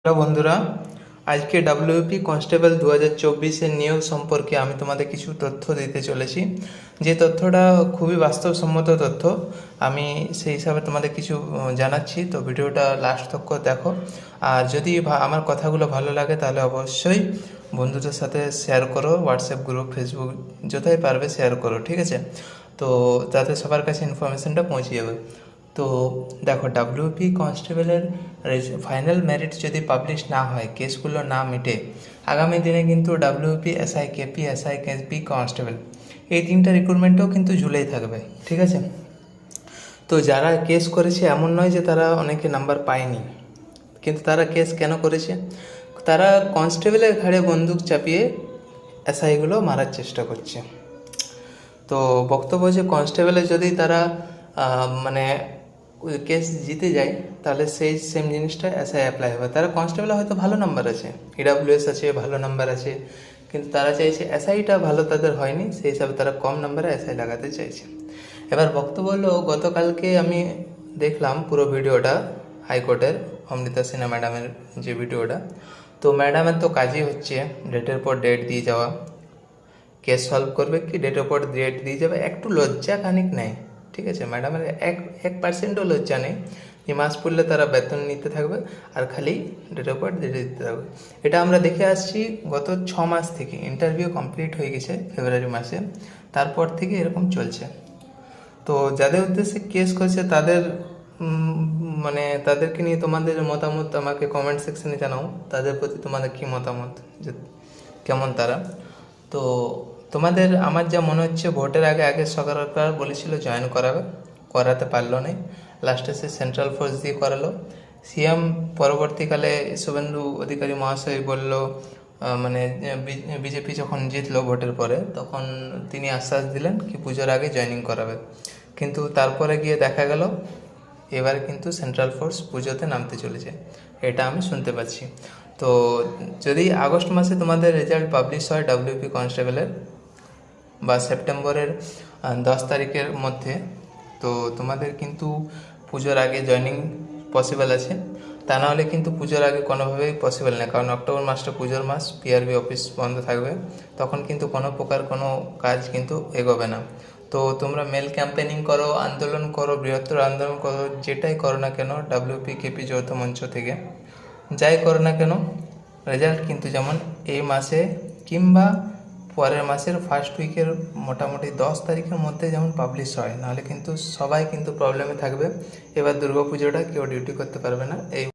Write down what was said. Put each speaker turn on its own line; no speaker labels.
Hello বন্ধুরা, আজকে WP constable 2024-এর নিয়োগ সম্পর্কে আমি তোমাদের কিছু তথ্য দিতে চলেছি। যে তথ্যটা খুবই বাস্তবসম্মত তথ্য, আমি সেই হিসাবে তোমাদের কিছু জানাচ্ছি। তো ভিডিওটা লাস্ট তক দেখো। আর যদি আমার কথাগুলো ভালো লাগে তাহলে অবশ্যই বন্ধুদের সাথে শেয়ার করো, হোয়াটসঅ্যাপ গ্রুপ, ফেসবুক, যতই পারবে শেয়ার করো, ঠিক আছে? তো যাতে সবার কাছে ইনফরমেশনটা পৌঁছে যাবে। তো দেখো, ডাব্লিউপি কনস্টেবলের ফাইনাল মেরিট যদি পাবলিশ না হয়, কেসগুলো না মিটে, আগামী দিনে কিন্তু WP SI KP, SI KP constable, এই তিনটা রিক্রুটমেন্টও কিন্তু ঝুলেই থাকবে, ঠিক আছে? তো যারা কেস করেছে এমন নয় যে তারা অনেকে নাম্বার পায়নি, কিন্তু তারা কেস কেন করেছে? তারা কনস্টেবলের ঘাড়ে বন্দুক চাপিয়ে এসআইগুলো মারার চেষ্টা করছে। তো বক্তব্য যে কনস্টেবলে যদি তারা মানে কেস জিতে যায়, তাহলে সেই সেম জিনিসটা এসআই অ্যাপ্লাই হবে। তারা কনস্টেবলে হয়তো ভালো নাম্বার আছে, ইডাব্লিউএস আছে, ভালো নাম্বার আছে, কিন্তু তারা চাইছে এসআইটা ভালো তাদের হয়নি, সেই হিসাবে তারা কম নাম্বারে এসআই লাগাতে চাইছে। এবার বক্তব্য হলো, গতকালকে আমি দেখলাম পুরো ভিডিওটা, হাইকোর্টের অমৃতা সিনহা ম্যাডামের যে ভিডিওটা। তো ম্যাডামের তো কাজই হচ্ছে ডেটের পর ডেট দিয়ে যাওয়া। কেস সলভ করবে কি ডেটের পর ডেট দিয়ে যাবে, একটু লজ্জা খানিক নেই, ঠিক আছে? ম্যাডামের 1% লজ্জা নেই যে মাস পড়লে তারা বেতন নিতে থাকবে আর খালি ডেটের পর ডেট দিতে থাকবে। এটা আমরা দেখে আসছি গত 6 মাস থেকে। ইন্টারভিউ কমপ্লিট হয়ে গেছে ফেব্রুয়ারি মাসে, তারপর থেকে এরকম চলছে। তো যাদের উদ্দেশ্যে কেস করছে তাদের মানে তাদেরকে নিয়ে তোমাদের মতামত আমাকে কমেন্ট সেকশনে জানাও। তাদের প্রতি তোমাদের কী মতামত, যে কেমন তারা। তো তোমাদের আমার যা মনে হচ্ছে, ভোটের আগে সরকার বলেছিল জয়েন করাবে, করাতে পারলো না, লাস্টে সে সেন্ট্রাল ফোর্স দিয়ে করালো। সিএম পরবর্তীকালে শুভেন্দু অধিকারী মহাশয় বলল, মানে বিজেপি যখন জিতলো ভোটের পরে, তখন তিনি আশ্বাস দিলেন কি পুজোর আগে জয়েনিং করাবে। কিন্তু তারপরে গিয়ে দেখা গেল এবার কিন্তু সেন্ট্রাল ফোর্স পুজোতে নামতে চলেছে, এটা আমি শুনতে পাচ্ছি। তো যদি আগস্ট মাসে তোমাদের রেজাল্ট পাবলিশ হয় ডাব্লিউপি কনস্টেবলের, বা সেপ্টেম্বরের 10 তারিখের মধ্যে, তো তোমাদের কিন্তু পুজোর আগে জয়েনিং পসিবল আছে। তা নাহলে কিন্তু পুজোর আগে কোনোভাবেই পসিবল না, কারণ অক্টোবর মাসটা পুজোর মাস, পিআরবি অফিস বন্ধ থাকবে, তখন কিন্তু কোনো প্রকার কোনো কাজ কিন্তু এগোবে না। তো তোমরা মেল ক্যাম্পেনিং করো, আন্দোলন করো, বৃহত্তর আন্দোলন করো, যেটাই করো না কেন, ডাব্লিউপি কেপি যৌথ মঞ্চ থেকে যাই করো না কেন, রেজাল্ট কিন্তু যেমন এই মাসে কিংবা পরের মাসের ফার্স্ট উইকের মোটামুটি 10 তারিখের মধ্যে যেমন পাবলিশ হয়, নাহলে কিন্তু সবাই কিন্তু প্রবলেমে থাকবে। এবার দুর্গাপুজোটা কেউ ডিউটি করতে পারবে না। এই